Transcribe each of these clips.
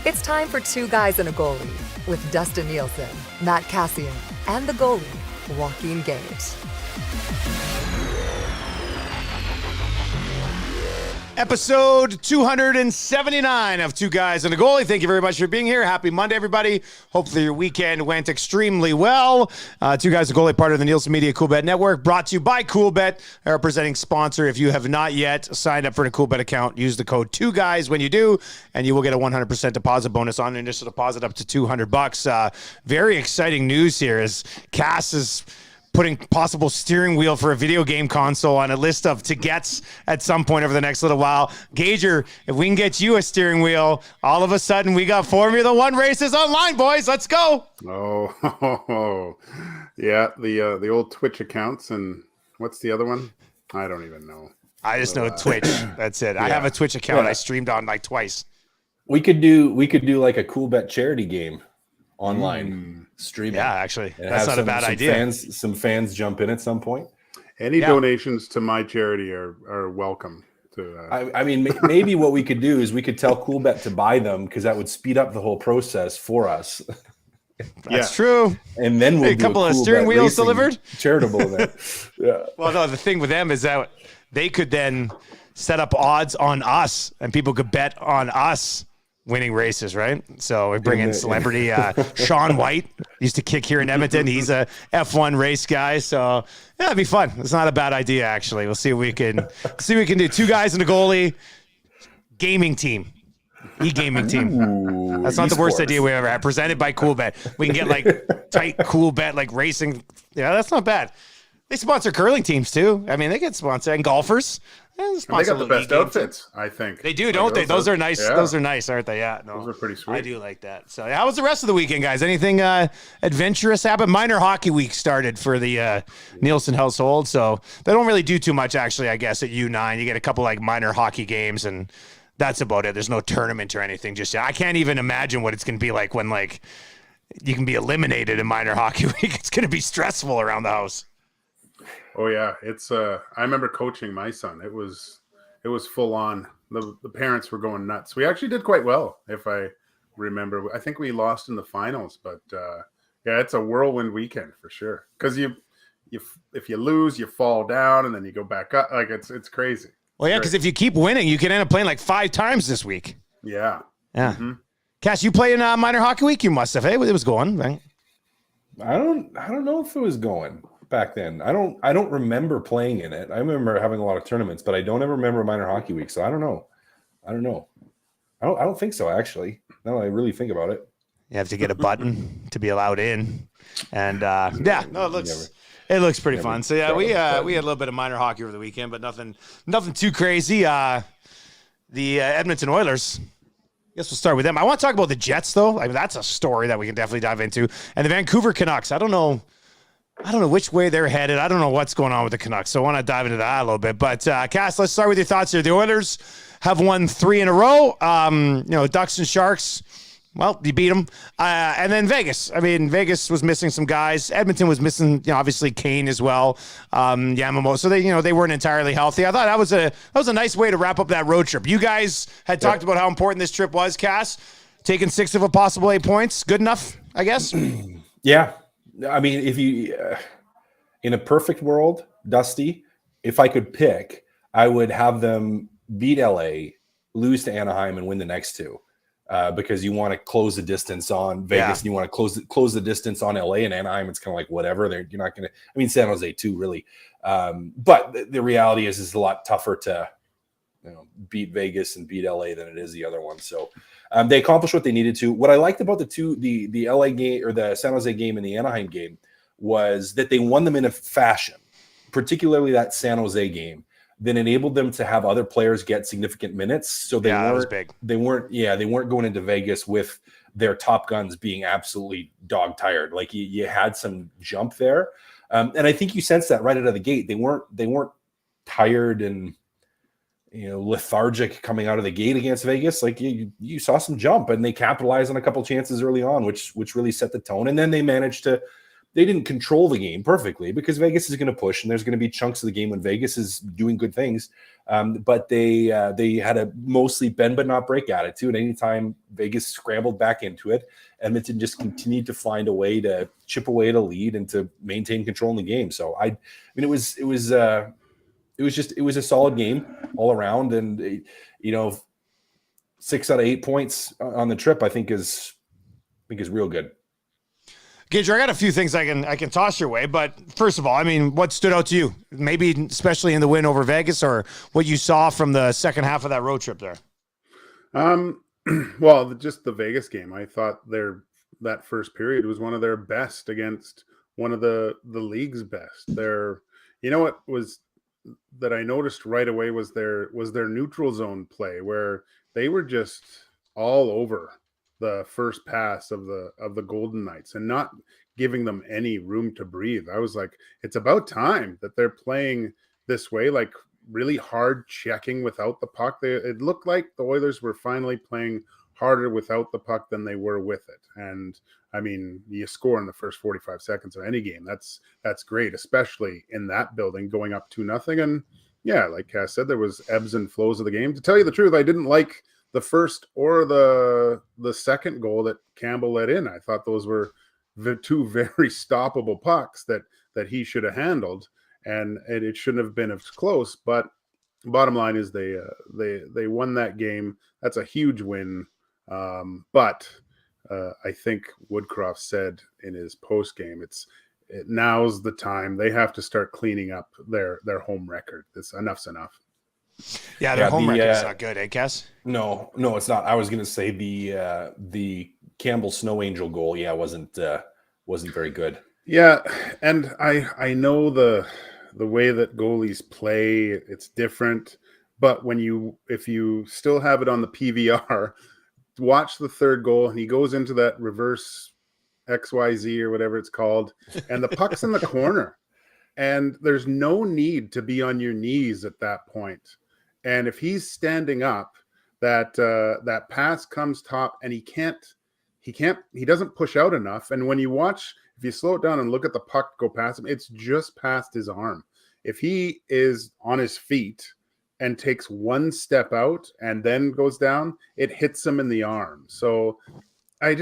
It's time for Two Guys and a Goalie with Dustin Nielsen, Matt Cassian, and the goalie, Joaquin Gate. Episode 279 of Two Guys and a Goalie. Thank you very much for being here. Happy Monday, everybody. Hopefully your weekend went extremely well. Two Guys and a Goalie, part of the Nielsen Media CoolBet Network, brought to you by CoolBet, our presenting sponsor. If you have not yet signed up for a CoolBet account, use the code 2GUYS when you do, and you will get a 100% deposit bonus on an initial deposit up to $200. Very exciting news here as Cass is putting possible steering wheel for a video game console on a list of to-gets at some point over the next little while. Gager, if we can get you a steering wheel, all of a sudden we got Formula One races online, boys. Let's go. Oh, yeah, the old Twitch accounts, and what's the other one? I don't even know. I just know Twitch. That's it. Yeah. I have a Twitch account. I streamed on like twice. We could do like a CoolBet charity game online streaming. Yeah, actually, that's not a bad idea. Some fans jump in at some point. Any donations to my charity are welcome. I mean, maybe what we could do is we could tell CoolBet to buy them because that would speed up the whole process for us. That's true. And then we'll do a couple of steering wheels delivered. Charitable event. Yeah. Well, no, the thing with them is that they could then set up odds on us, and people could bet on us winning races, right? So we bring in celebrity Sean White, used to kick here in Edmonton. He's a F1 race guy, so yeah, it'd be fun. It's not a bad idea, actually. We'll see what we can do. Two Guys and a Goalie gaming team, e-gaming team. Ooh, that's not the worst idea we ever had. Presented by CoolBet. We can get like tight CoolBet like racing. Yeah, that's not bad. They sponsor curling teams too. I mean, they get sponsored, and golfers. And they got the best outfits, I think. They do, don't they? Those are nice. Yeah. Those are nice, aren't they? Yeah, no, those are pretty sweet. I do like that. So, how was the rest of the weekend, guys? Anything adventurous happen? Minor hockey week started for the Nielsen household, so they don't really do too much, actually. I guess at U9, you get a couple like minor hockey games, and that's about it. There's no tournament or anything just yet. I can't even imagine what it's going to be like when like you can be eliminated in minor hockey week. It's going to be stressful around the house. Oh yeah, it's I remember coaching my son. It was full on. The parents were going nuts. We actually did quite well, if I remember. I think we lost in the finals, but yeah, it's a whirlwind weekend for sure. Because if you lose, you fall down and then you go back up. Like it's crazy. Well, yeah, because if you keep winning, you can end up playing like 5 times this week. Yeah. Yeah. Mm-hmm. Cass, you play in minor hockey week? You must have. Hey, it was going, right? I don't know if it was going back then. I don't remember playing in it. I remember having a lot of tournaments, but I don't ever remember minor hockey week. So I don't know. I don't think so, actually. Now that I really think about it. You have to get a button to be allowed in. And it looks pretty fun. So yeah, we had a little bit of minor hockey over the weekend, but nothing too crazy. The Edmonton Oilers, I guess we'll start with them. I want to talk about the Jets, though. I mean, that's a story that we can definitely dive into. And the Vancouver Canucks. I don't know which way they're headed. I don't know what's going on with the Canucks, so I want to dive into that a little bit. But, Cass, let's start with your thoughts here. The Oilers have won 3 in a row. Ducks and Sharks, well, you beat them. And then Vegas. I mean, Vegas was missing some guys. Edmonton was missing, obviously Kane as well, Yamamoto. So they weren't entirely healthy. I thought that was a nice way to wrap up that road trip. You guys had talked about how important this trip was, Cass. Taking 6 of a possible 8 points. Good enough, I guess? Yeah. I mean, if you, in a perfect world, Dusty, if I could pick, I would have them beat LA, lose to Anaheim, and win the next 2, because you want to close the distance on Vegas, and you want to close the distance on LA and Anaheim. It's kind of like whatever. You're not going to. I mean, San Jose too, really. But the reality is, it's a lot tougher to beat Vegas and beat LA than it is the other one. So. They accomplished what they needed to. What I liked about the LA game or the San Jose game and the Anaheim game was that they won them in a fashion, particularly that San Jose game, that enabled them to have other players get significant minutes. So they weren't going into Vegas with their top guns being absolutely dog tired. Like you had some jump there, and I think you sensed that right out of the gate. They weren't tired and lethargic coming out of the gate against Vegas. Like you saw some jump, and they capitalized on a couple chances early on, which really set the tone. And then they managed to they didn't control the game perfectly because Vegas is going to push, and there's going to be chunks of the game when Vegas is doing good things. But they had a mostly bend but not break attitude. Anytime Vegas scrambled back into it, Edmonton just continued to find a way to chip away at a lead and to maintain control in the game. So I mean, it was a solid game all around, and 6 out of 8 points on the trip, I think is real good. Gager, I got a few things I can toss your way, but first of all, I mean, what stood out to you? Maybe especially in the win over Vegas, or what you saw from the second half of that road trip there? Well, just the Vegas game. I thought that first period was one of their best against one of the league's best. What was that I noticed right away was their neutral zone play, where they were just all over the first pass of the Golden Knights and not giving them any room to breathe. I was like, it's about time that they're playing this way, like really hard checking without the puck. It looked like the Oilers were finally playing harder without the puck than they were with it. And I mean, you score in the first 45 seconds of any game. That's great, especially in that building going up 2-0. And yeah, like Cass said, there was ebbs and flows of the game. To tell you the truth, I didn't like the first or the second goal that Campbell let in. I thought those were the two very stoppable pucks that he should have handled, and it shouldn't have been as close. But bottom line is they won that game. That's a huge win. But I think Woodcroft said in his post game, now's the time they have to start cleaning up their home record. Enough's enough. Yeah, their home record's not good, eh, Cass? No, it's not. I was going to say the Campbell Snow Angel goal, wasn't very good. Yeah, and I know the way that goalies play, it's different. But if you still have it on the PVR, watch the third goal, and he goes into that reverse XYZ or whatever it's called, and the puck's in the corner, and there's no need to be on your knees at that point. And if he's standing up, that pass comes top, and he doesn't push out enough. And when you watch, if you slow it down and look at the puck go past him, it's just past his arm. If he is on his feet and takes one step out and then goes down, it hits him in the arm. So I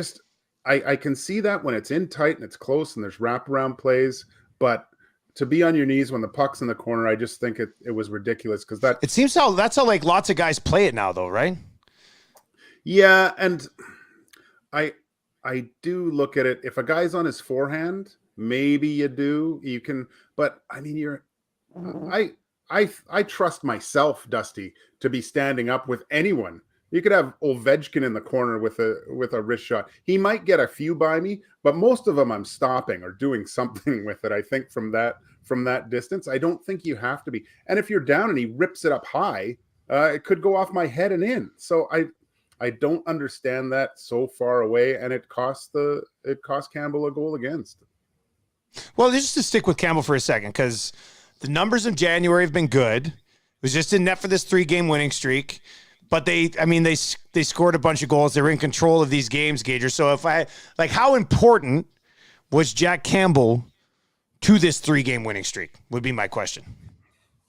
can see that when it's in tight and it's close and there's wraparound plays, but to be on your knees when the puck's in the corner, I just think it was ridiculous, because it seems that's how like lots of guys play it now, though, right? Yeah, and I do look at it. If a guy's on his forehand, maybe you can, but I mean, I trust myself, Dusty, to be standing up with anyone. You could have Ovechkin in the corner with a wrist shot. He might get a few by me, but most of them I'm stopping or doing something with it. I think from that distance, I don't think you have to be. And if you're down and he rips it up high, it could go off my head and in. So I don't understand that so far away, and it cost Campbell a goal against. Well, just to stick with Campbell for a second, because the numbers in January have been good. It was just in net for this 3-game winning streak. But they scored a bunch of goals. They were in control of these games, Gager. So how important was Jack Campbell to this 3-game winning streak would be my question.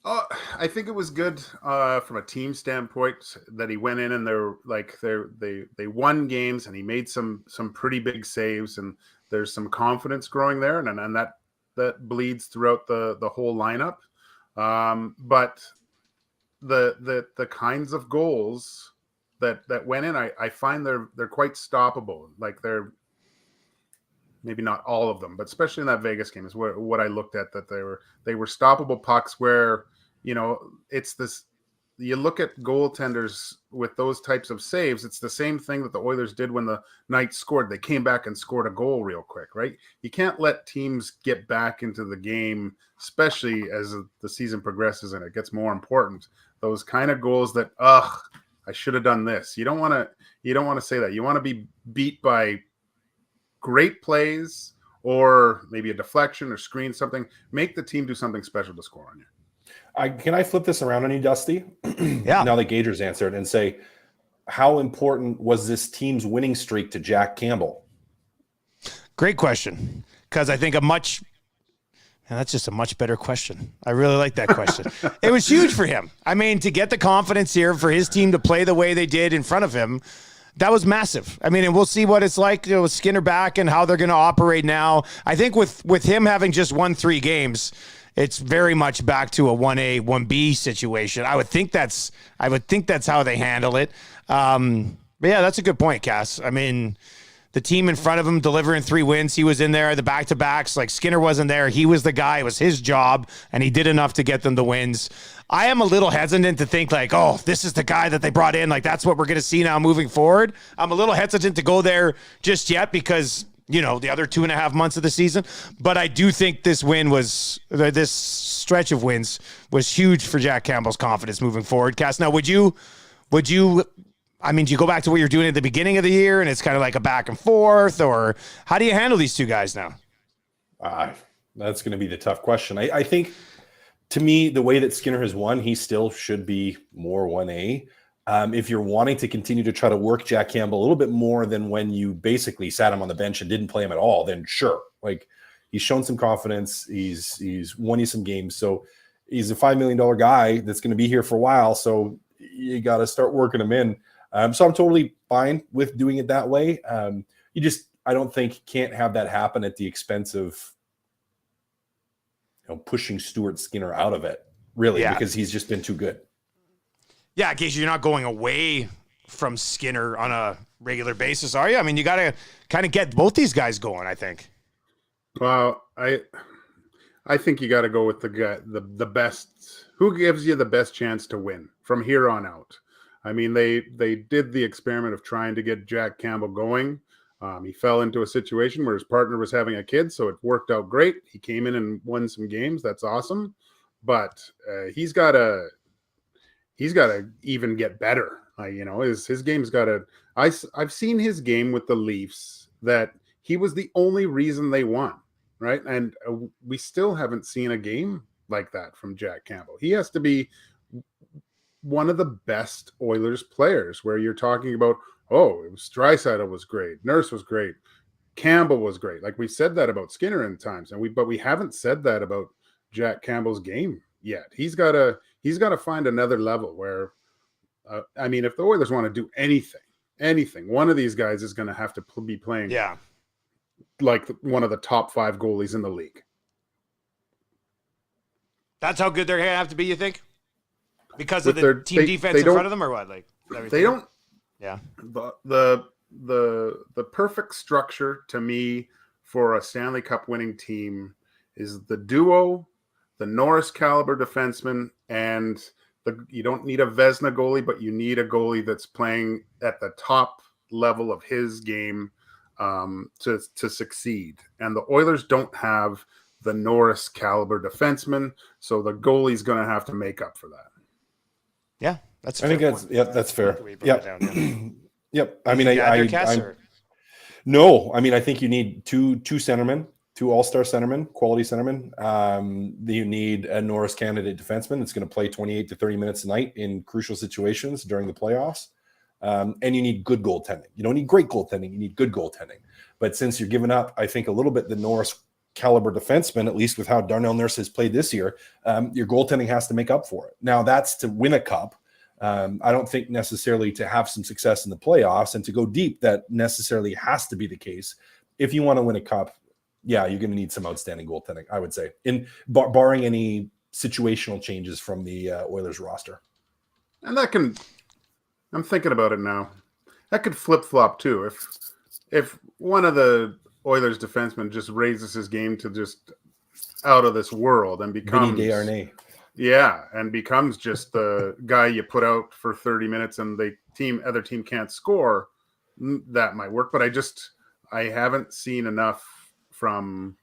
I think it was good from a team standpoint that he went in and they won games, and he made some pretty big saves, and there's some confidence growing there, and that bleeds throughout the whole lineup. But the kinds of goals that went in, I find they're quite stoppable. Like, they're maybe not all of them, but especially in that Vegas game is what I looked at, that they were stoppable pucks where, it's this, you look at goaltenders with those types of saves, it's the same thing that the Oilers did when the Knights scored. They came back and scored a goal real quick, right? You can't let teams get back into the game, especially as the season progresses and it gets more important. Those kind of goals that, I should have done this. You don't want to say that. You want to be beat by great plays or maybe a deflection or screen, something. Make the team do something special to score on you. Can I flip this around on you, Dusty? Yeah. Now that Gager's answered, and say, how important was this team's winning streak to Jack Campbell? Great question. because I think and that's just a much better question. I really like that question. It was huge for him. I mean, to get the confidence here for his team to play the way they did in front of him, that was massive. I mean, and we'll see what it's like, with Skinner back and how they're going to operate now. I think with him having just won 3 games, it's very much back to a 1A, 1B situation. I would think that's how they handle it. But yeah, that's a good point, Cass. I mean, the team in front of him delivering 3 wins. He was in there, the back-to-backs. Like, Skinner wasn't there. He was the guy. It was his job, and he did enough to get them the wins. I am a little hesitant to think like, oh, this is the guy that they brought in. Like, that's what we're going to see now moving forward. I'm a little hesitant to go there just yet because, the other 2.5 months of the season. But I do think this stretch of wins was huge for Jack Campbell's confidence moving forward. Cass, now would you, I mean, do you go back to what you're doing at the beginning of the year and it's kind of like a back and forth, or how do you handle these 2 guys now? That's going to be the tough question. I think, to me, the way that Skinner has won, he still should be more 1A. If you're wanting to continue to try to work Jack Campbell a little bit more than when you basically sat him on the bench and didn't play him at all, then sure. Like, he's shown some confidence. He's won you some games. So he's a $5 million guy that's going to be here for a while. So you got to start working him in. So I'm totally fine with doing it that way. I don't think can't have that happen at the expense of pushing Stuart Skinner out of it, really, because he's just been too good. Yeah, in case you're not going away from Skinner on a regular basis, are you? I mean, you got to kind of get both these guys going, I think. Well, I think you got to go with the guy, the best. Who gives you the best chance to win from here on out? I mean, they did the experiment of trying to get Jack Campbell going. He fell into a situation where his partner was having a kid, so it worked out great. He came in and won some games. That's awesome. But he's got to even get better. His game's got to. I've seen his game with the Leafs that he was the only reason they won, right? And we still haven't seen a game like that from Jack Campbell. He has to be one of the best Oilers players, where you're talking about, it was Draisaitl was great, Nurse was great, Campbell was great. Like, we said that about Skinner in times, but we haven't said that about Jack Campbell's game yet. He's got to find another level where, if the Oilers want to do anything, one of these guys is going to have to be playing like one of the top 5 goalies in the league. That's how good they're going to have to be, you think? Because of the team defense in front of them, or what? Like, they don't. Yeah. The perfect structure to me for a Stanley Cup winning team is the duo, the Norris caliber defenseman, and you don't need a Vezina goalie, but you need a goalie that's playing at the top level of his game to succeed. And the Oilers don't have the Norris caliber defenseman, so the goalie's going to have to make up for that. Yeah, that's. I think that's fair. Yep. Yep. I mean, I think you need two centermen, 2 all-star centermen, quality centermen. You need a Norris candidate defenseman that's going to play 28 to 30 minutes a night in crucial situations during the playoffs. And you need good goaltending. You don't need great goaltending. You need good goaltending. But since you're giving up, I think, a little bit the Norris caliber defenseman, at least with how Darnell Nurse has played this year, your goaltending has to make up for it. Now, that's to win a cup. I don't think necessarily to have some success in the playoffs and to go deep, that necessarily has to be the case. If you want to win a cup, you're going to need some outstanding goaltending, I would say, barring any situational changes from the Oilers roster. And that can, I'm thinking about it now, that could flip-flop too. If one of the Oilers defensemen just raises his game to just out of this world and becomes and becomes just the guy you put out for 30 minutes and the other team can't score, that might work. But I haven't seen enough from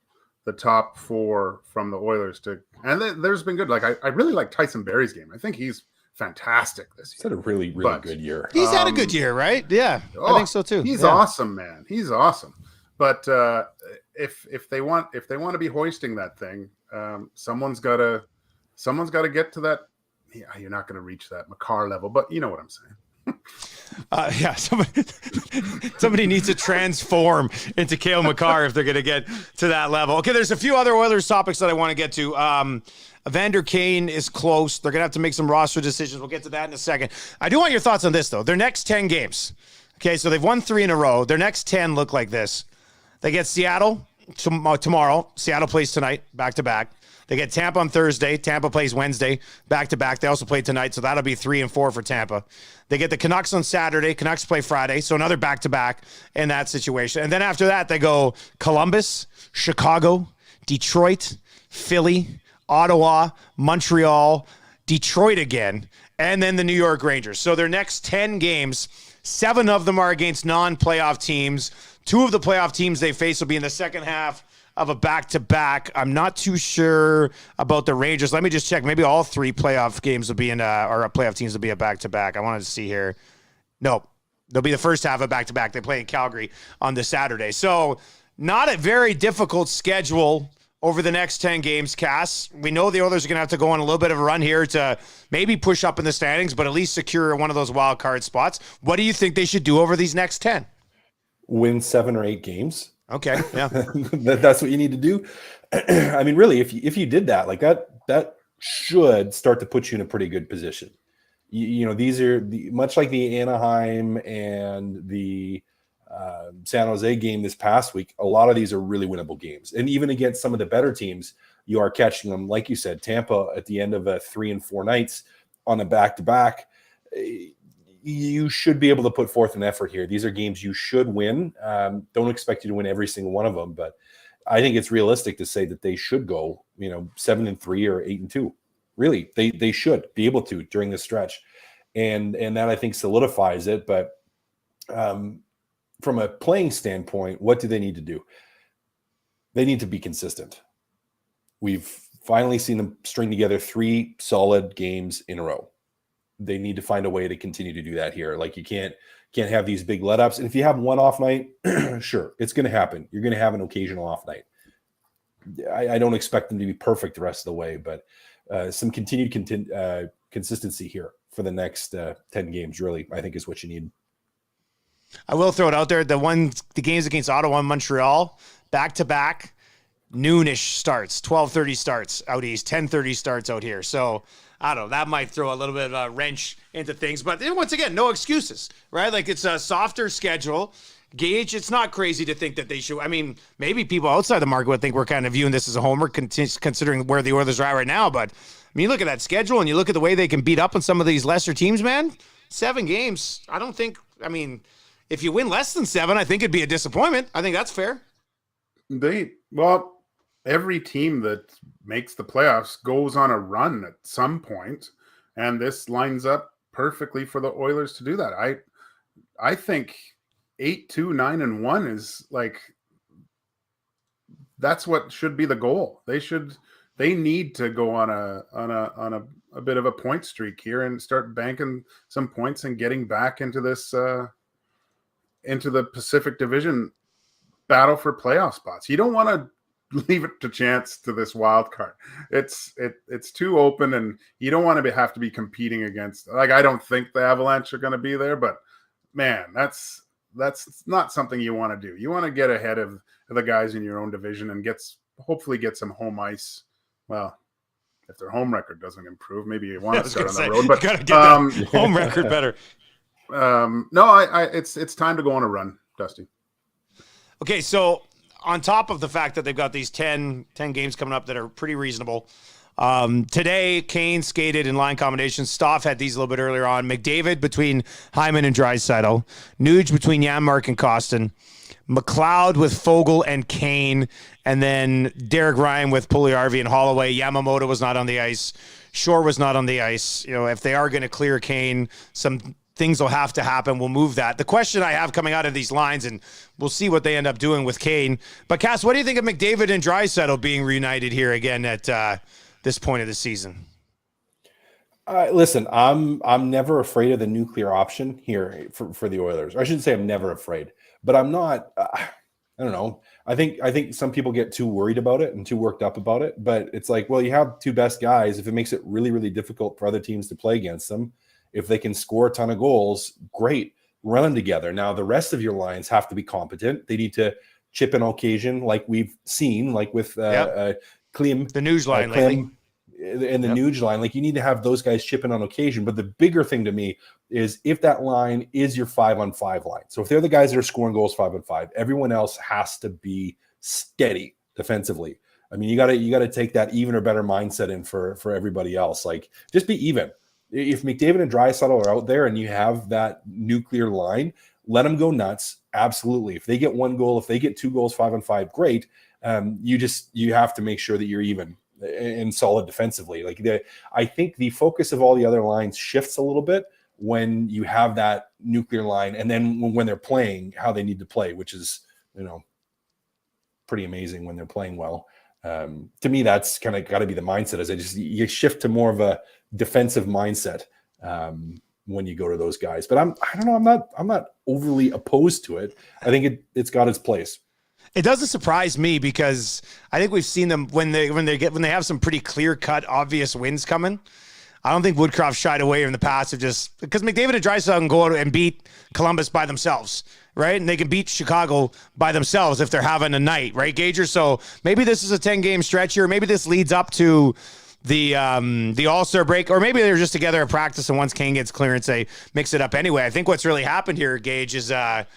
the top 4 from the Oilers and there's been good. Like, I really like Tyson Barrie's game. I think he's fantastic this year. He's had a really good year. He's had a good year, right? Yeah, I think so too. He's awesome, man. He's awesome. But if they want to be hoisting that thing, someone's got to get to that. Yeah, you're not going to reach that Makar level, but you know what I'm saying. Yeah, somebody needs to transform into Cale Makar if they're going to get to that level. Okay, there's a few other Oilers topics that I want to get to. Evander Kane is close. They're going to have to make some roster decisions. We'll get to that in a second. I do want your thoughts on this, though. Their next 10 games. Okay, so they've won 3 in a row. Their next 10 look like this. They get Seattle tomorrow. Seattle plays tonight, back-to-back. They get Tampa on Thursday. Tampa plays Wednesday, back-to-back. They also play tonight, so that'll be 3 and 4 for Tampa. They get the Canucks on Saturday. Canucks play Friday, so another back-to-back in that situation. And then after that, they go Columbus, Chicago, Detroit, Philly, Ottawa, Montreal, Detroit again, and then the New York Rangers. So their next 10 games, 7 of them are against non-playoff teams. 2 of the playoff teams they face will be in the second half of a back-to-back. I'm not too sure about the Rangers. Let me just check. Maybe all 3 playoff games will be in, or playoff teams will be a back-to-back. I wanted to see here. Nope. They'll be the first half of back-to-back. They play in Calgary on the Saturday. So not a very difficult schedule over the next 10 games, Cass. We know the Oilers are going to have to go on a little bit of a run here to maybe push up in the standings, but at least secure one of those wild card spots. What do you think they should do over these next 10? Win 7 or 8 games. Okay, yeah. That's what you need to do. I mean, really, if you did that, like that should start to put you in a pretty good position. You know, these are much like the Anaheim and the San Jose game this past week. A lot of these are really winnable games, and even against some of the better teams, you are catching them. Like you said, Tampa at the end of 3 and 4 nights on a back-to-back. You should be able to put forth an effort here. These are games you should win. Don't expect you to win every single one of them, but I think it's realistic to say that they should go, 7 and 3 or 8 and 2. Really, they should be able to during this stretch, and that I think solidifies it. But from a playing standpoint, what do they need to do? They need to be consistent. We've finally seen them string together 3 solid games in a row. They need to find a way to continue to do that here. Like you can't have these big let-ups. And if you have one off night, sure, it's going to happen. You're going to have an occasional off night. I don't expect them to be perfect the rest of the way, but some continued consistency here for the next 10 games, really, I think is what you need. I will throw it out there. The games against Ottawa and Montreal, back-to-back, noonish starts, 12:30 starts out east, 10:30 starts out here. So I don't know, that might throw a little bit of a wrench into things. But once again, no excuses, right? Like it's a softer schedule. Gage, it's not crazy to think that they should. I mean, maybe people outside the market would think we're kind of viewing this as a homer, considering where the Oilers are at right now. But I mean, you look at that schedule and you look at the way they can beat up on some of these lesser teams, man. 7 games. I don't think, if you win less than 7, I think it'd be a disappointment. I think that's fair. Every team that makes the playoffs goes on a run at some point, and this lines up perfectly for the Oilers to do that. I think 8-2, 9-1 is like, that's what should be the goal. They need to go on a bit of a point streak here and start banking some points and getting back into this into the Pacific Division battle for playoff spots. You don't want to leave it to chance to this wild card. It's too open, and you don't want to have to be competing against. Like, I don't think the Avalanche are going to be there, but man, that's not something you want to do. You want to get ahead of the guys in your own division and hopefully get some home ice. Well, if their home record doesn't improve, maybe you want to start on the road. But gotta get that home record better. It's time to go on a run, Dusty. Okay, so on top of the fact that they've got these 10 games coming up that are pretty reasonable, today Kane skated in line combinations. Stoff had these a little bit earlier on. McDavid between Hyman and Draisaitl. Nuge between Janmark and Kostin. McLeod with Fogle and Kane. And then Derek Ryan with Puljujarvi and Holloway. Yamamoto was not on the ice. Shore was not on the ice. If they are going to clear Kane, some things will have to happen. We'll move that. The question I have coming out of these lines, and we'll see what they end up doing with Kane. But Cass, what do you think of McDavid and Draisaitl being reunited here again at this point of the season? Listen, I'm never afraid of the nuclear option here for the Oilers. I shouldn't say I'm never afraid, but I'm not. I don't know. I think some people get too worried about it and too worked up about it. But it's like, well, you have 2 best guys. If it makes it really, really difficult for other teams to play against them, If they can score a ton of goals, great. Run them together. Now, the rest of your lines have to be competent. They need to chip in on occasion, like we've seen, like with Klim. The news line lately. And the Nuge line, like you need to have those guys chipping on occasion. But the bigger thing to me is if that line is your 5-on-5 line. So if they're the guys that are scoring goals 5-on-5, everyone else has to be steady defensively. I mean, you gotta take that even or better mindset in for everybody else. Like just be even. If McDavid and Draisaitl are out there and you have that nuclear line, let them go nuts. Absolutely. If they get 1 goal, if they get 2 goals 5-on-5, great. You have to make sure that you're even and solid defensively. I think the focus of all the other lines shifts a little bit when you have that nuclear line, and then when they're playing how they need to play, which is, pretty amazing when they're playing well. To me, that's kind of got to be the mindset. You shift to more of a defensive mindset when you go to those guys. But I don't know. I'm not overly opposed to it. I think it's got its place. It doesn't surprise me because I think we've seen them when they have some pretty clear-cut, obvious wins coming. I don't think Woodcroft shied away from the past of just because McDavid and Draisaitl can go out and beat Columbus by themselves, right? And they can beat Chicago by themselves if they're having a night, right, Gager? So maybe this is a 10-game stretch here. Maybe this leads up to the All-Star break, or maybe they're just together at practice, and once Kane gets clearance, they mix it up anyway. I think what's really happened here, Gage, is Nuge,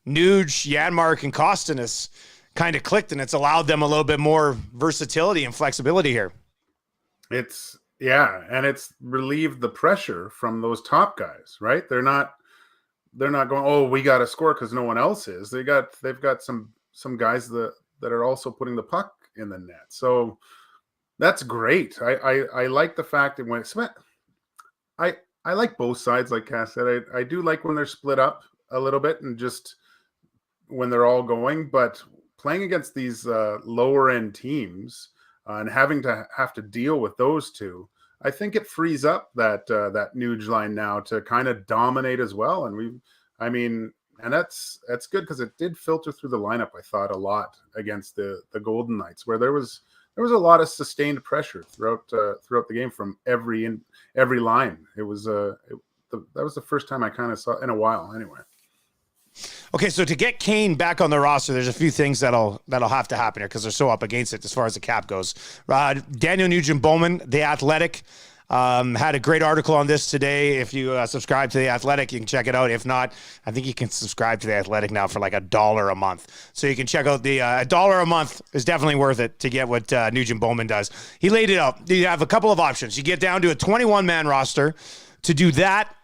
Janmark, and Kostinas kind of clicked, and it's allowed them a little bit more versatility and flexibility here. And it's relieved the pressure from those top guys, right? They're not going, oh, we got to score because no one else is. They've got some guys that are also putting the puck in the net. So that's great. I like the fact that when I like both sides, like Cass said. I do like when they're split up a little bit and just when they're all going, but playing against these lower end teams and having to deal with those two, I think it frees up that Nuge line now to kind of dominate as well. And that's good because it did filter through the lineup, I thought, a lot against the Golden Knights, where there was a lot of sustained pressure throughout the game from every line. It was that was the first time I kind of saw in a while, anyway. Okay, so to get Kane back on the roster, there's a few things that'll have to happen here because they're so up against it as far as the cap goes. Daniel Nugent-Bowman, The Athletic, had a great article on this today. If you subscribe to The Athletic, you can check it out. If not, I think you can subscribe to The Athletic now for like $1 a month. So you can check out the $1 a month is definitely worth it to get what Nugent-Bowman does. He laid it out. You have a couple of options. You get down to a 21-man roster. To do that,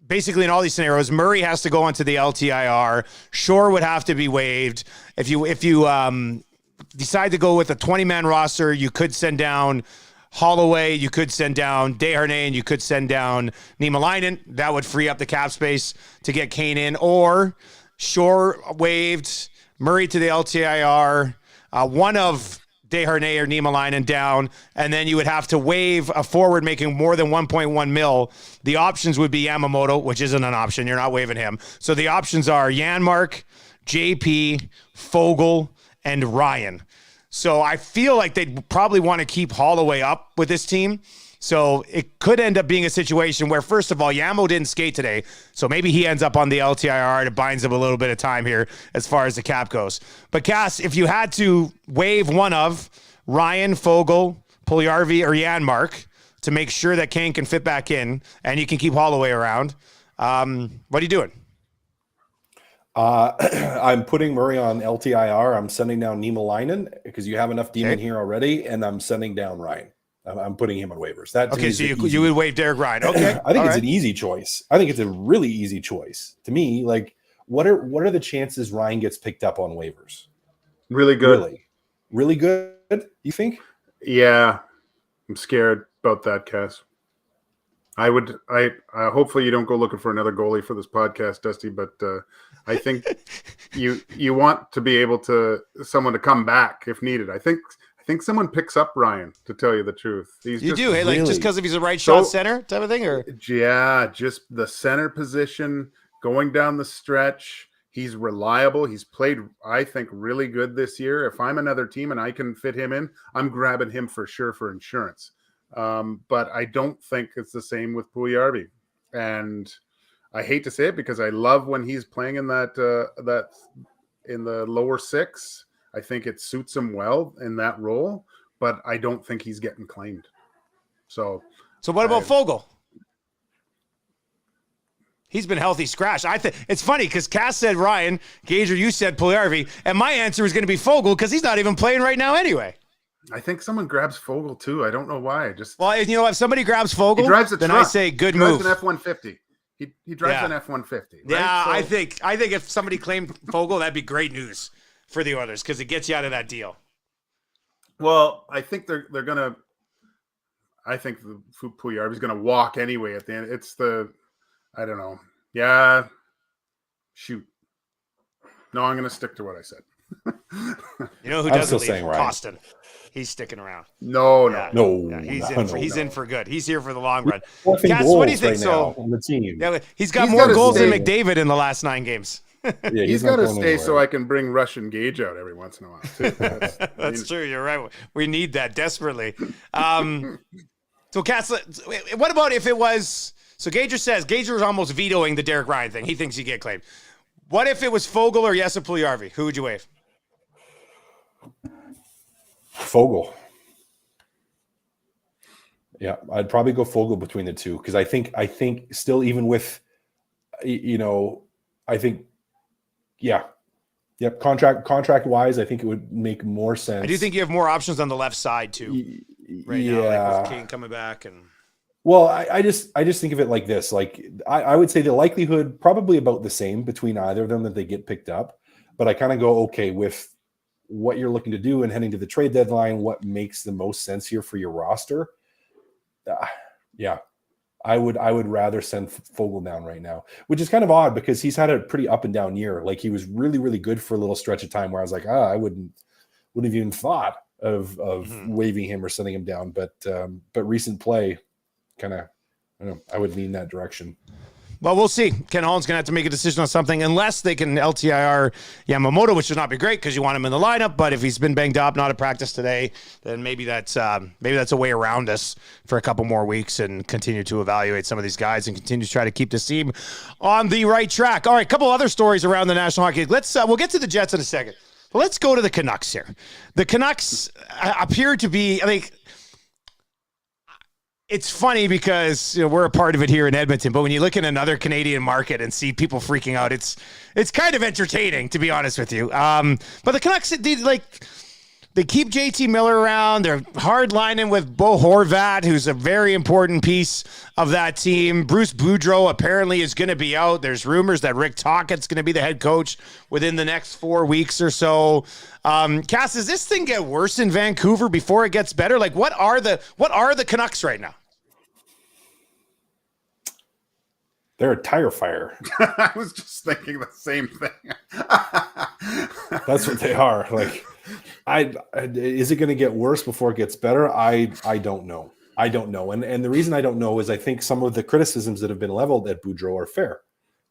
basically, in all these scenarios, Murray has to go onto the LTIR. Shore would have to be waived. If you decide to go with a 20-man roster, you could send down Holloway, you could send down Desharnais, and you could send down Niemelainen. That would free up the cap space to get Kane in. Or Shore waived, Murray to the LTIR, one of Desharnais or Niemelainen down, and then you would have to waive a forward making more than 1.1 mil. The options would be Yamamoto, which isn't an option. You're not waiving him. So the options are Janmark, JP, Fogle, and Ryan. So I feel like they'd probably want to keep Holloway up with this team. So it could end up being a situation where, first of all, Yamo didn't skate today, so maybe he ends up on the LTIR and it binds him a little bit of time here as far as the cap goes. But Cass, if you had to waive one of Ryan, Fogle, Puljujarvi, or Janmark to make sure that Kane can fit back in and you can keep Holloway around, what are you doing? I'm putting Murray on LTIR. I'm sending down Niemelainen because you have enough demon here already, and I'm sending down Ryan. I'm putting him on waivers. Okay, so you would waive Derek Ryan. Okay, I think it's an easy choice. I think it's a really easy choice to me. Like, what are the chances Ryan gets picked up on waivers? Really good. Really good. You think? Yeah, I'm scared about that, Cass. I hopefully you don't go looking for another goalie for this podcast, Dusty. But I think you want to be able to someone to come back if needed. I think someone picks up Ryan, to tell you the truth. Just because if he's a right shot center type of thing, or just the center position going down the stretch. He's reliable. He's played, I think, really good this year. If I'm another team and I can fit him in, I'm grabbing him for sure for insurance. But I don't think it's the same with Puljujarvi. And I hate to say it because I love when he's playing in that in the lower six. I think it suits him well in that role, but I don't think he's getting claimed. So what about Fogel? He's been healthy scratch. I think it's funny because Cass said Ryan, Gager, you said Puljujarvi, and my answer was going to be Fogel because he's not even playing right now anyway. I think someone grabs Fogel too. I don't know why. If somebody grabs Fogel, he drives then truck. I say good he move. drives an F-150. He drives an F-150. Right? Yeah, So, I think if somebody claimed Fogel, that'd be great news for the Oilers because it gets you out of that deal. Well, I think they're gonna. I think the Puljujarvi's gonna walk anyway at the end. I don't know. Yeah, shoot. No, I'm gonna stick to what I said. You know who doesn't leave? Costin. He's sticking around. No. He's in for good. He's here for the long run. Cass, what do you think? On the team. Yeah, he's got more goals than McDavid in the last 9 games. Yeah, he's got to stay so I can bring Russian Gage out every once in a while too. That's true. You're right. We need that desperately. So, Cass, what about if it was? So Gager was almost vetoing the Derek Ryan thing. He thinks he get claimed. What if it was Fogel or Jesse Puljujarvi? Who would you waive? Fogel. Yeah, I'd probably go Fogel between the two because I think still even with, I think, contract wise, I think it would make more sense. I do think you have more options on the left side too. Right now, like with Kane coming back and. Well, I just think of it like this. Like I would say the likelihood probably about the same between either of them that they get picked up, but I kind of go okay with what you're looking to do and heading to the trade deadline. What makes the most sense here for your roster? I would rather send Fogel down right now, which is kind of odd because he's had a pretty up and down year. Like he was really, really good for a little stretch of time where I was like, I wouldn't have even thought of waving him or sending him down. But recent play. Kind of, I would lean that direction. Well, we'll see. Ken Holland's going to have to make a decision on something unless they can LTIR Yamamoto, which would not be great because you want him in the lineup. But if he's been banged up, not at practice today, then maybe that's a way around us for a couple more weeks and continue to evaluate some of these guys and continue to try to keep this team on the right track. All right, a couple other stories around the National Hockey League. We'll get to the Jets in a second. But let's go to the Canucks here. The Canucks appear to be, it's funny because we're a part of it here in Edmonton, but when you look at another Canadian market and see people freaking out, it's kind of entertaining, to be honest with you. But the Canucks, they keep JT Miller around. They're hard lining with Bo Horvat, who's a very important piece of that team. Bruce Boudreau apparently is going to be out. There's rumors that Rick Tocchet's going to be the head coach within the next 4 weeks or so. Cass, does this thing get worse in Vancouver before it gets better? Like, what are the Canucks right now? They're a tire fire. I was just thinking the same thing. That's what they are. Like, is it going to get worse before it gets better? I don't know. I don't know. And the reason I don't know is I think some of the criticisms that have been leveled at Boudreau are fair.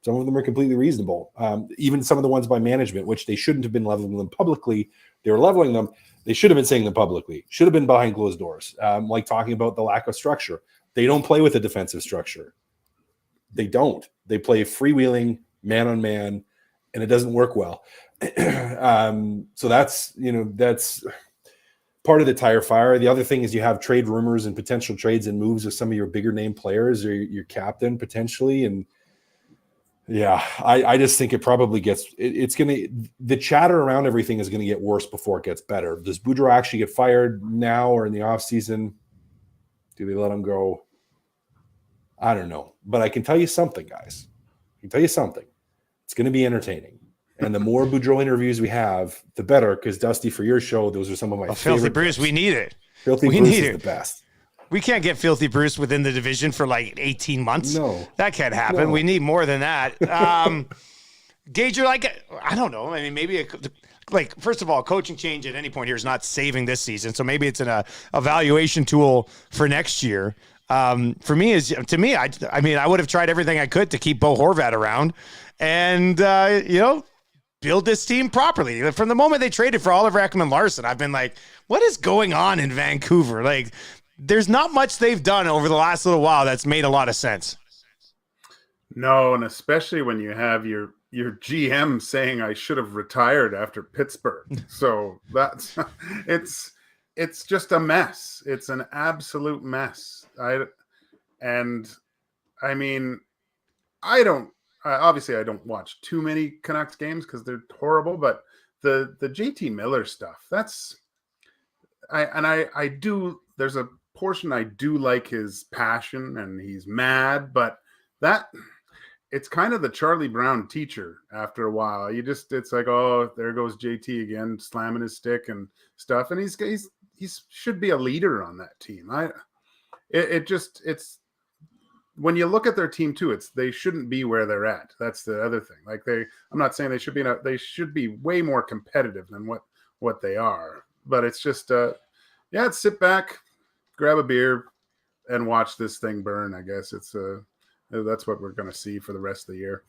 Some of them are completely reasonable. Even some of the ones by management, which they shouldn't have been leveling them publicly. They were leveling them. They should have been saying them publicly. Should have been behind closed doors. Like talking about the lack of structure. They don't play with a defensive structure. They don't. They play freewheeling, man-on-man, and it doesn't work well. So that's part of the tire fire. The other thing is you have trade rumors and potential trades and moves of some of your bigger name players or your captain potentially. And yeah, I just think it probably the chatter around everything is going to get worse before it gets better. Does Boudreau actually get fired now or in the offseason? Do they let him go? I don't know. But I can tell you something, guys. I can tell you something. It's going to be entertaining. And the more Boudreau interviews we have, the better. Because, Dusty, for your show, those are some of my favorite. Filthy Bruce, we need it. Filthy Bruce is the best. We can't get Filthy Bruce within the division for like 18 months. No. That can't happen. No. We need more than that. Gage, I don't know. I mean, maybe first of all, coaching change at any point here is not saving this season. So maybe it's an evaluation tool for next year. For me, I would have tried everything I could to keep Bo Horvat around and, build this team properly. From the moment they traded for Oliver Ekman-Larsson, I've been like, what is going on in Vancouver? Like, there's not much they've done over the last little while that's made a lot of sense. No, and especially when you have your GM saying I should have retired after Pittsburgh. So that's it's just a mess. It's an absolute mess. I mean, obviously I don't watch too many Canucks games because they're horrible, but the JT Miller stuff, I do, there's a portion I do like his passion and he's mad, but it's kind of the Charlie Brown teacher after a while. It's like, oh, there goes JT again, slamming his stick and stuff. And he should be a leader on that team. It's when you look at their team too, they shouldn't be where they're at. That's the other thing. Like I'm not saying they should be way more competitive than what they are, but it's just, it's sit back, grab a beer and watch this thing burn. I guess that's what we're going to see for the rest of the year.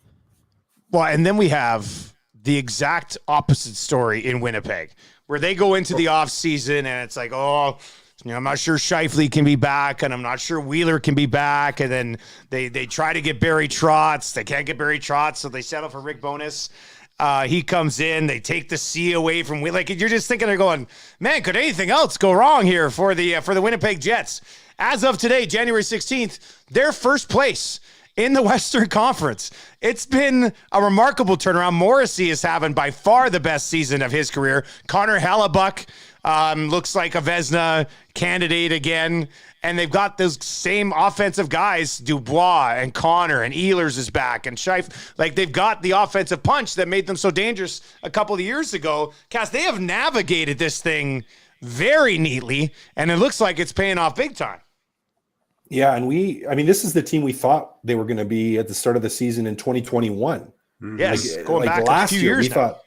Well, and then we have the exact opposite story in Winnipeg, where they go into the offseason and it's like, I'm not sure Scheifele can be back, and I'm not sure Wheeler can be back. And then they try to get Barry Trotz. They can't get Barry Trotz, so they settle for Rick Bowness. He comes in. They take the C away from Wheeler. Like, you're just thinking, they're going, man, could anything else go wrong here for the Winnipeg Jets? As of today, January 16th, they're first place in the Western Conference. It's been a remarkable turnaround. Morrissey is having by far the best season of his career. Connor Hellebuck looks like a Vezina candidate again. And they've got those same offensive guys, Dubois and Connor, and Ehlers is back, and Scheif. Like, they've got the offensive punch that made them so dangerous a couple of years ago. Cass, they have navigated this thing very neatly, and it looks like it's paying off big time. Yeah, and this is the team we thought they were going to be at the start of the season in 2021. Yes, going back last year, we thought,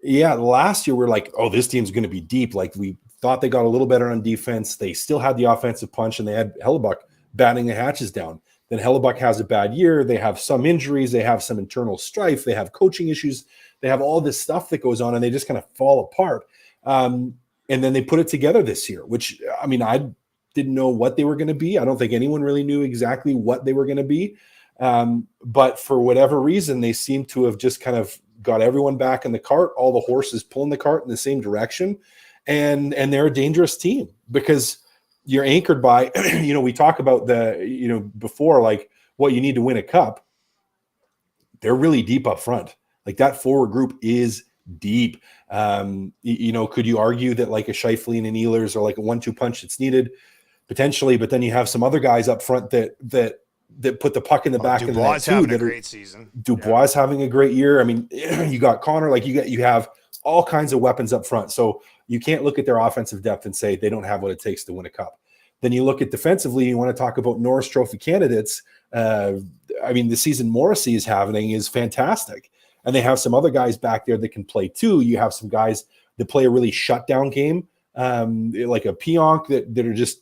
last year we're like, oh, this team's going to be deep. Like, we thought they got a little better on defense. They still had the offensive punch, and they had Hellebuck batting the hatches down. Then Hellebuck has a bad year. They have some injuries. They have some internal strife. They have coaching issues. They have all this stuff that goes on, and they just kind of fall apart. And then they put it together this year, which, I mean, I didn't know what they were going to be. I don't think anyone really knew exactly what they were going to be. But for whatever reason, they seem to have just kind of got everyone back in the cart, all the horses pulling the cart in the same direction. And they're a dangerous team because you're anchored by, we talk about before, like what you need to win a cup. They're really deep up front. Like, that forward group is deep. Could you argue that like a Scheifele and an Ehlers are like a 1-2 punch that's needed? Potentially, but then you have some other guys up front that put the puck in the back of the net too. Having a great season. Dubois having a great year. I mean, you got Connor. Like, you have all kinds of weapons up front. So you can't look at their offensive depth and say they don't have what it takes to win a cup. Then you look at defensively. You want to talk about Norris Trophy candidates. The season Morrissey is having is fantastic, and they have some other guys back there that can play too. You have some guys that play a really shutdown game, like a Pionk that are just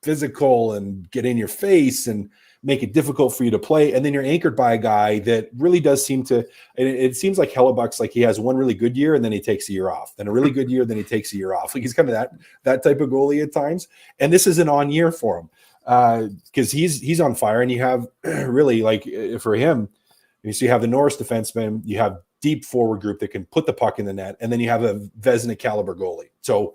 physical and get in your face and make it difficult for you to play. And then you're anchored by a guy that really does seem to, and it seems like Hellebuck's like he has one really good year and then he takes a year off, then a really good year, then he takes a year off. Like, he's kind of that type of goalie at times. And this is an on year for him because he's on fire. And you have really, like, for him, so you have the Norris defenseman, you have deep forward group that can put the puck in the net, and then you have a Vezina caliber goalie. So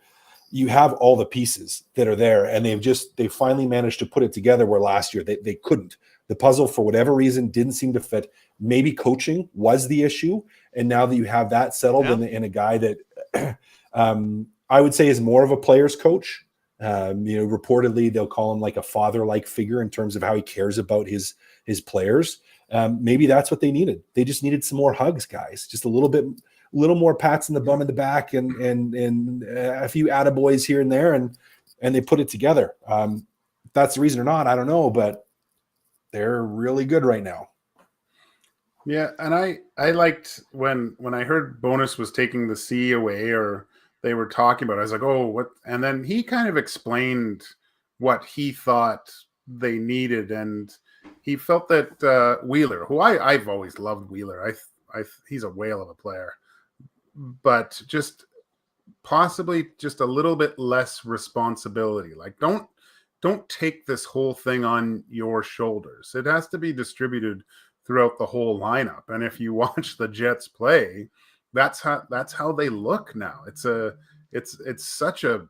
you have all the pieces that are there, and they finally managed to put it together where last year they couldn't. The puzzle, for whatever reason, didn't seem to fit. Maybe coaching was the issue, and now that you have that settled in a guy that I would say is more of a player's coach. Reportedly they'll call him like a father-like figure in terms of how he cares about his players. Maybe that's what they needed. They just needed some more hugs, guys. Just a little more pats in the bum in the back and a few attaboys here and there, and they put it together. If that's the reason or not, I don't know, but they're really good right now. Yeah, and I liked when I heard Bonus was taking the C away, or they were talking about it, I was like, oh, what? And then he kind of explained what he thought they needed, and he felt that Wheeler, who I've always loved Wheeler, he's a whale of a player, but just possibly just a little bit less responsibility. Like, don't don't take this whole thing on your shoulders. It has to be distributed throughout the whole lineup. And if you watch the Jets play, that's how they look now. It's such a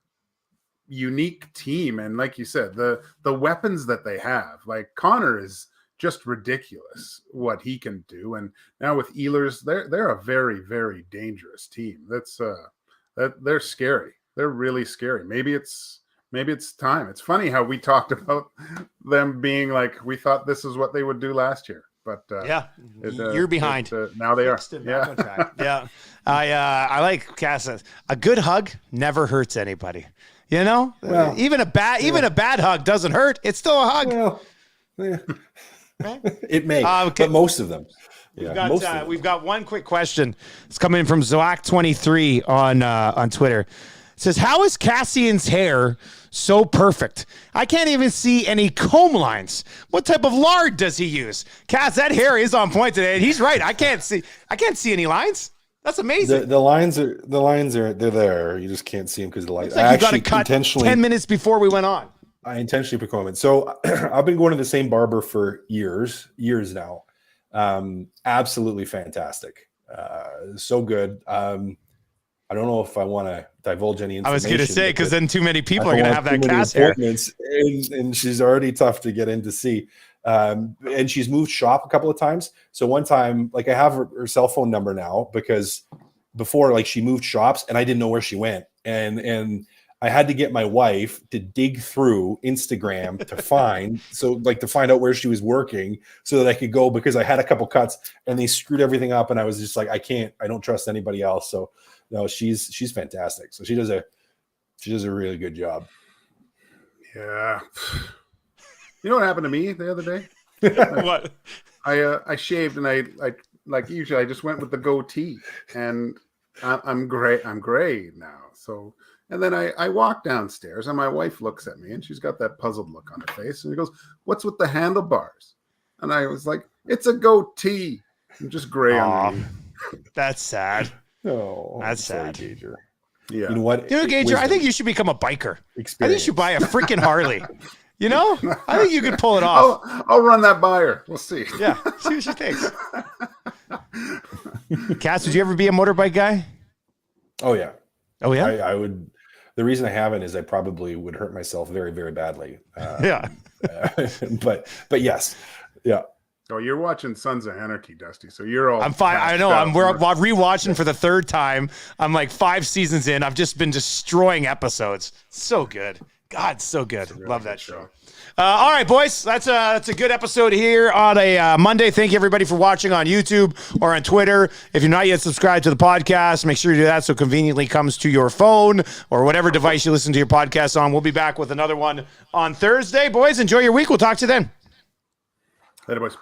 unique team, and like you said, the weapons that they have, like Connor is just ridiculous what he can do, and now with Ehlers, they're a very, very dangerous team. They're scary. They're really scary. Maybe it's time. It's funny how we talked about them being like, we thought this is what they would do last year, but you're behind. Now they are. Yeah. I like Cass. A good hug never hurts anybody. You know, well, even a bad hug doesn't hurt. It's still a hug. Well, yeah. It may, but most of them. We've got one quick question. It's coming in from Zoak23 on Twitter. It says, how is Cassian's hair so perfect? I can't even see any comb lines. What type of lard does he use? Cass, that hair is on point today. And he's right. I can't see any lines. That's amazing. The lines are they're there. You just can't see them because of the lights. Like you got to cut 10 minutes before we went on. I intentionally put comment. So I've been going to the same barber for years now. Absolutely fantastic. So good. I don't know if I want to divulge any information. I was going to say, because then too many people are going to have that Cass hair. And she's already tough to get in to see. And she's moved shop a couple of times. So one time, like I have her cell phone number now, because before, like, she moved shops and I didn't know where she went. And I had to get my wife to dig through Instagram to find out where she was working so that I could go, because I had a couple cuts and they screwed everything up. And I was just like, I don't trust anybody else. So no, she's fantastic. So she does a really good job. Yeah. You know what happened to me the other day? What? I shaved, and I like usually I just went with the goatee, and I'm gray now. So, and then I walk downstairs, and my wife looks at me, and she's got that puzzled look on her face, and she goes, "What's with the handlebars?" And I was like, "It's a goatee." I'm just gray underneath. That's sad. Oh, that's sad. Gager. Yeah. You know what? Dude, Gager, I think you should become a biker. I think you should buy a freaking Harley. You know, I think you could pull it off. I'll run that by her. We'll see. Yeah, see what she thinks. Cass, would you ever be a motorbike guy? Oh yeah. Oh yeah. I would. The reason I haven't is I probably would hurt myself very, very badly. Yeah. But yes. Yeah. Oh, you're watching Sons of Anarchy, Dusty. So you're all. I'm fine. I know. We're rewatching for the third time. I'm like 5 seasons in. I've just been destroying episodes. So good. God, so good. Really love that show. All right, boys. That's a good episode here on a Monday. Thank you, everybody, for watching on YouTube or on Twitter. If you're not yet subscribed to the podcast, make sure you do that so it conveniently comes to your phone or whatever device you listen to your podcast on. We'll be back with another one on Thursday. Boys, enjoy your week. We'll talk to you then. Later, boys.